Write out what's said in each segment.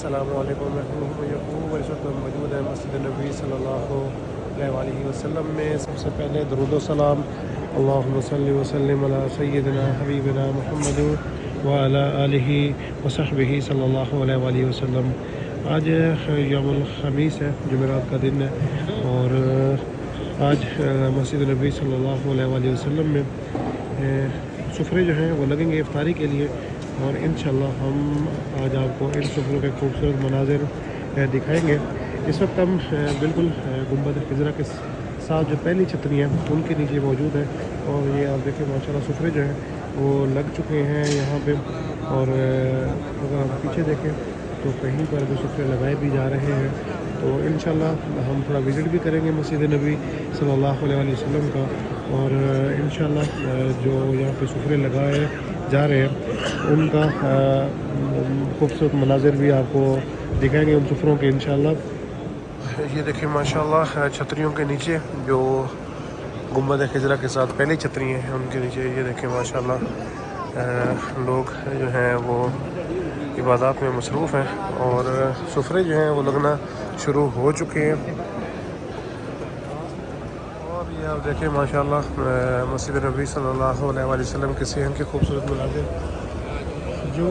السلام علیکم ورحمۃ اللہ وبرکاتہ۔ موجود ہے مسجد نبی صلی اللہ علیہ وسلم میں۔ سب سے پہلے درود و سلام اللہم صلی وسلم علی سیدنا حبیبنا محمد وعلی آلہ وصحبہ صلی اللہ علیہ وسلم۔ آج یوم الخمیس ہے، جمعرات کا دن ہے، اور آج مسجد نبی صلی اللہ علیہ وسلم میں سفرے جو ہیں وہ لگیں گے افطاری کے لیے، اور انشاءاللہ ہم آج آپ کو ان سفروں کے خوبصورت مناظر دکھائیں گے۔ اس وقت ہم بالکل گنبد خضرا کے ساتھ جو پہلی چھتری ہیں ان کے نیچے موجود ہیں، اور یہ آپ دیکھیں ماشاءاللہ سفرے جو ہیں وہ لگ چکے ہیں یہاں پہ، اور اگر ہم پیچھے دیکھیں تو کہیں پر بھی سفرے لگائے بھی جا رہے ہیں۔ تو انشاءاللہ ہم تھوڑا وزٹ بھی کریں گے مسجد نبی صلی اللہ علیہ وسلم کا، اور انشاءاللہ جو یہاں پہ سفرے لگائے جا رہے ہیں ان کا خوبصورت مناظر بھی آپ کو دکھائیں گے ان سفروں کے انشاءاللہ۔ یہ دیکھیں ماشاءاللہ چھتریوں کے نیچے جو گنبد خضرا کے ساتھ پہلی چھتری ہیں ان کے نیچے یہ دیکھیں ماشاءاللہ لوگ جو ہیں وہ عبادات میں مصروف ہیں، اور سفرے جو ہیں وہ لگنا شروع ہو چکے ہیں۔ اور یہ آپ دیکھیں ماشاءاللہ مسجد نبی صلی اللہ علیہ وسلم کے صحن کے خوبصورت مناظر، جو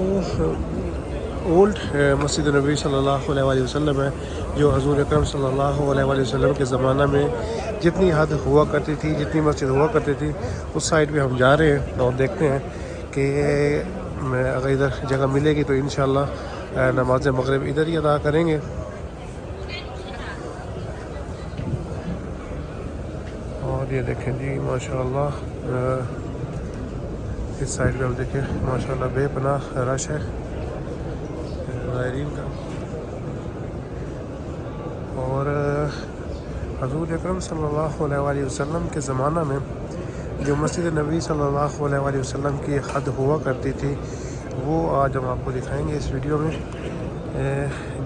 اولڈ مسجد نبی صلی اللہ علیہ وسلم ہے، جو حضور اکرم صلی اللہ علیہ وسلم کے زمانہ میں جتنی حد ہوا کرتی تھی، جتنی مسجد ہوا کرتی تھی، اس سائڈ پہ ہم جا رہے ہیں اور دیکھتے ہیں کہ اگر ادھر جگہ ملے گی تو انشاءاللہ نماز مغرب ادھر ہی ادا کریں گے۔ اور یہ دیکھیں جی ماشاءاللہ اس سائڈ پہ ہم دیکھیں ماشاءاللہ بے پناہ رش ہے زائرین کا۔ اور حضور اکرم صلی اللہ علیہ وسلم کے زمانہ میں جو مسجد نبی صلی اللہ علیہ وسلم کی حد ہوا کرتی تھی وہ آج ہم آپ کو دکھائیں گے اس ویڈیو میں۔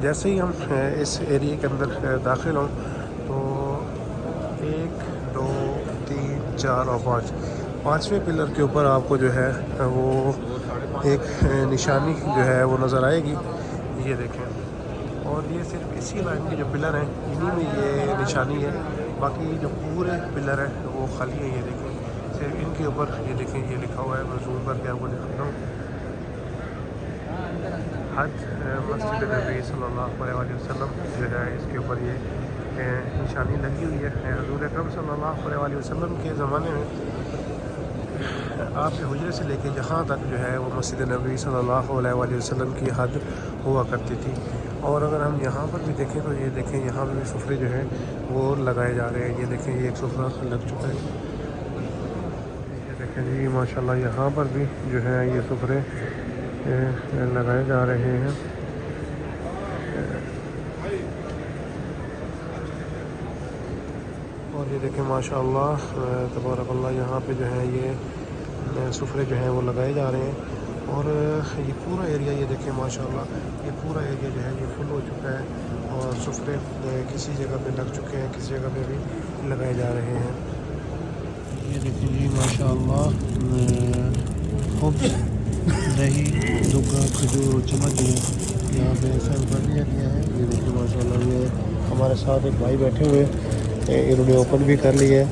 جیسے ہی ہم اس ایریے کے اندر داخل ہوں تو 1 2 3 4 اور 5ویں پلر کے اوپر آپ کو جو ہے وہ ایک نشانی جو ہے وہ نظر آئے گی، یہ دیکھیں۔ اور یہ صرف اسی لائن کے جو پلر ہیں انہی میں یہ نشانی ہے، باقی جو پورے پلر ہیں وہ خالی ہیں۔ یہ دیکھیں صرف ان کے اوپر یہ دیکھیں یہ لکھا ہوا ہے، میں زوم کر کے آپ کو دکھاتا ہوں۔ حج مسجد نبی صلی اللہ علیہ وسلم جو ہے اس کے اوپر یہ نشانی لگی ہوئی ہے۔ حضور اکرم صلی اللہ علیہ وسلم کے زمانے میں آپ کے حجرے سے لے کے جہاں تک جو ہے وہ مسجد نبی صلی اللہ علیہ وسلم کی حد ہوا کرتی تھی۔ اور اگر ہم یہاں پر بھی دیکھیں تو یہ دیکھیں یہاں پہ بھی سفرے جو ہیں وہ لگائے جا رہے ہیں۔ یہ دیکھیں یہ ایک سفرہ لگ چکا ہے، یہ دیکھیں جی ماشاءاللہ یہاں پر بھی جو ہے یہ سفرے لگائے جا رہے ہیں۔ اور یہ دیکھیں ماشاءاللہ تبارک اللہ یہاں پہ جو ہے یہ سفرے جو ہیں وہ لگائے جا رہے ہیں۔ اور یہ پورا ایریا یہ دیکھیں ماشاءاللہ یہ پورا ایریا جو ہے یہ فل ہو چکا ہے، اور سفرے کسی جگہ پہ لگ چکے ہیں، کسی جگہ پہ بھی لگائے جا رہے ہیں۔ یہ دیکھیں جی ماشاءاللہ خبز، دہی، دگا، کھجور، چمچ جو ہے یہاں پہ سرو کر دیا گیا ہے۔ یہ دیکھیں ماشاءاللہ یہ ہمارے ساتھ ایک بھائی بیٹھے ہوئے، انہوں نے اوپن بھی کر لیا ہے۔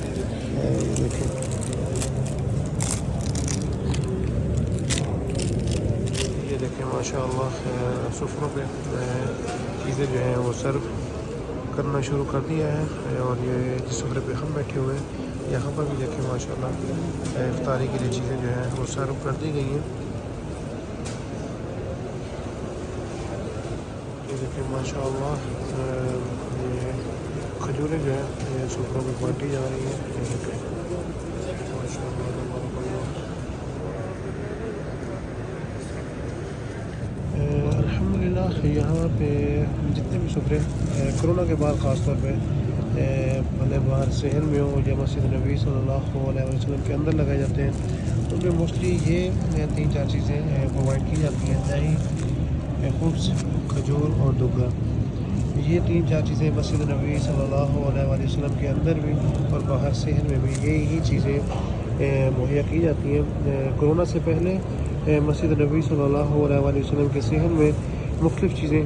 یہ دیکھیں ماشاءاللہ سفروں پہ چیزیں جو ہیں وہ سرو کرنا شروع کر دیا ہے، اور یہ جس سفرے پہ ہم بیٹھے ہوئے ہیں یہاں پر بھی دیکھیں ماشاءاللہ افطاری کے لیے چیزیں جو ہیں وہ سرو کر دی گئی ہیں۔ یہ دیکھیں ماشاءاللہ یہ کھجوریں جو ہیں یہ سفروں میں بانٹی جا رہی ہیں۔ یہ دیکھیں ماشاءاللہ الحمدللہ یہاں پہ جتنے بھی سفرے کرونا کے بعد خاص طور پہ بھلے باہر شہر میں ہو یا مسجد نبی صلی اللہ علیہ وسلم کے اندر لگائے جاتے ہیں، ان میں موسٹلی یہ 3-4 چیزیں پرووائڈ کی جاتی ہیں، دہی، خبز، کھجور اور دگا۔ یہ 3-4 چیزیں مسجد نبی صلی اللہ علیہ وسلم کے اندر بھی اور باہر شہر میں بھی یہی چیزیں مہیا کی جاتی ہیں۔ کرونا سے پہلے مسجد نبی صلی اللہ علیہ وسلم کے صحن میں مختلف چیزیں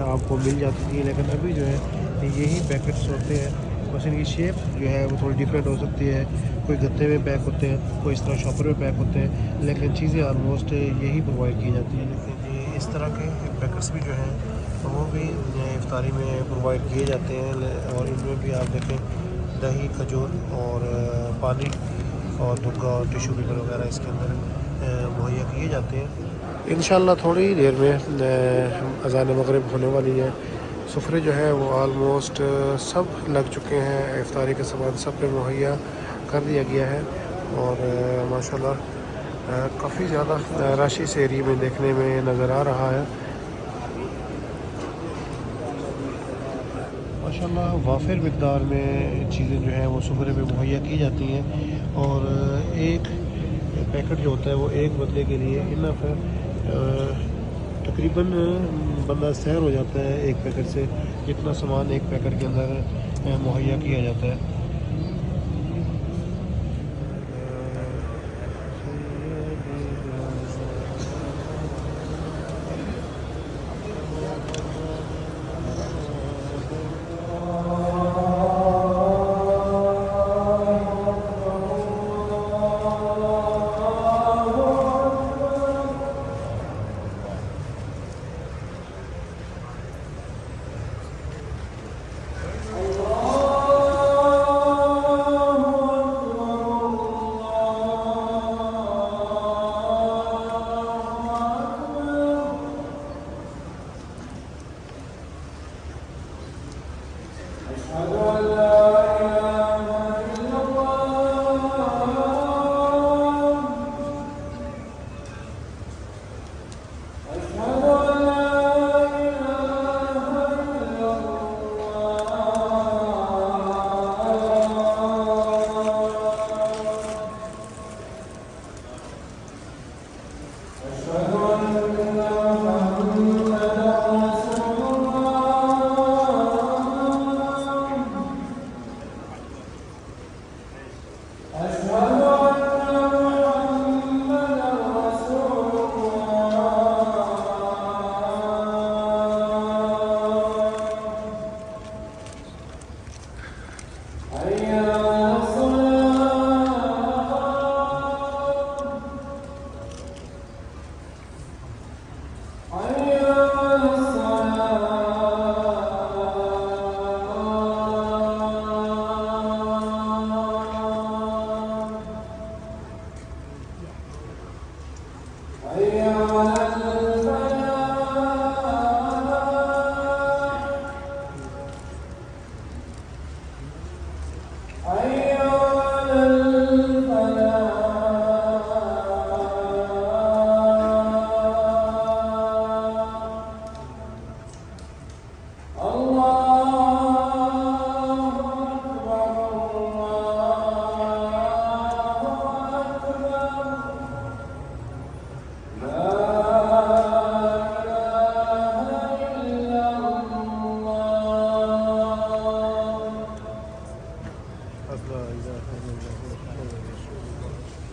آپ کو مل جاتی تھیں، لیکن ابھی جو ہے یہی پیکٹس ہوتے ہیں، بس ان کی شیپ جو ہے وہ تھوڑی ڈفرینٹ ہو سکتی ہے، کوئی گتے میں پیک ہوتے ہیں، کوئی اس طرح شاپر میں پیک ہوتے ہیں، لیکن چیزیں آلموسٹ یہی پرووائڈ کی جاتی ہیں۔ لیکن یہ اس طرح کے پیکٹس بھی جو ہیں وہ بھی افطاری میں پرووائڈ کیے جاتے ہیں، اور ان میں بھی آپ دیکھیں دہی، کھجور اور پانی اور دھگا اور ٹیشو پیپر وغیرہ اس کے اندر مہیا کیے جاتے ہیں۔ انشاءاللہ تھوڑی ہی دیر میں اذان مغرب ہونے والی ہے۔ سفرے جو ہے وہ آلموسٹ سب لگ چکے ہیں، افطاری کے سامان سب پہ مہیا کر دیا گیا ہے، اور ماشاءاللہ کافی زیادہ رش اس ایریے میں دیکھنے میں نظر آ رہا ہے۔ ماشاءاللہ وافر مقدار میں چیزیں جو ہیں وہ سفرے پہ مہیا کی جاتی ہیں، اور ایک پیکٹ جو ہوتا ہے وہ ایک بندے کے لیے انف ہے، تقریباً بندہ سیر ہو جاتا ہے ایک پیکٹ سے، جتنا سامان ایک پیکٹ کے اندر مہیا کیا جاتا ہے۔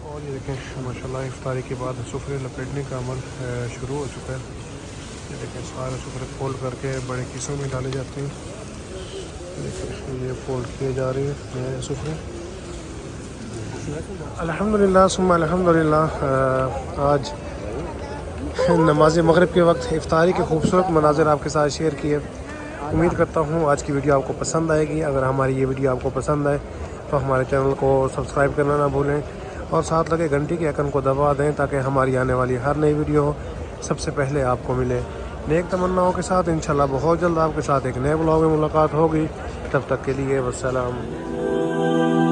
اور یہ دیکھیں ماشاءاللہ افطاری کے بعد سفرے لپیٹنے کا عمل شروع ہو چکا ہے۔ یہ دیکھیں سارے سفرے فولڈ کر کے بڑے کیسوں میں ڈالے جاتے ہیں۔ دیکھیں یہ فولڈ کیے جا رہے ہیں سفرے۔ الحمدللہ ثم الحمدللہ آج نماز مغرب کے وقت افطاری کے خوبصورت مناظر آپ کے ساتھ شیئر کیے۔ امید کرتا ہوں آج کی ویڈیو آپ کو پسند آئے گی۔ اگر ہماری یہ ویڈیو آپ کو پسند آئے تو ہمارے چینل کو سبسکرائب کرنا نہ بھولیں، اور ساتھ لگے گھنٹی کے آئکن کو دبا دیں تاکہ ہماری آنے والی ہر نئی ویڈیو سب سے پہلے آپ کو ملے۔ نیک تمناؤں کے ساتھ انشاءاللہ بہت جلد آپ کے ساتھ ایک نئے بلاگ میں ملاقات ہوگی۔ تب تک کے لیے والسلام۔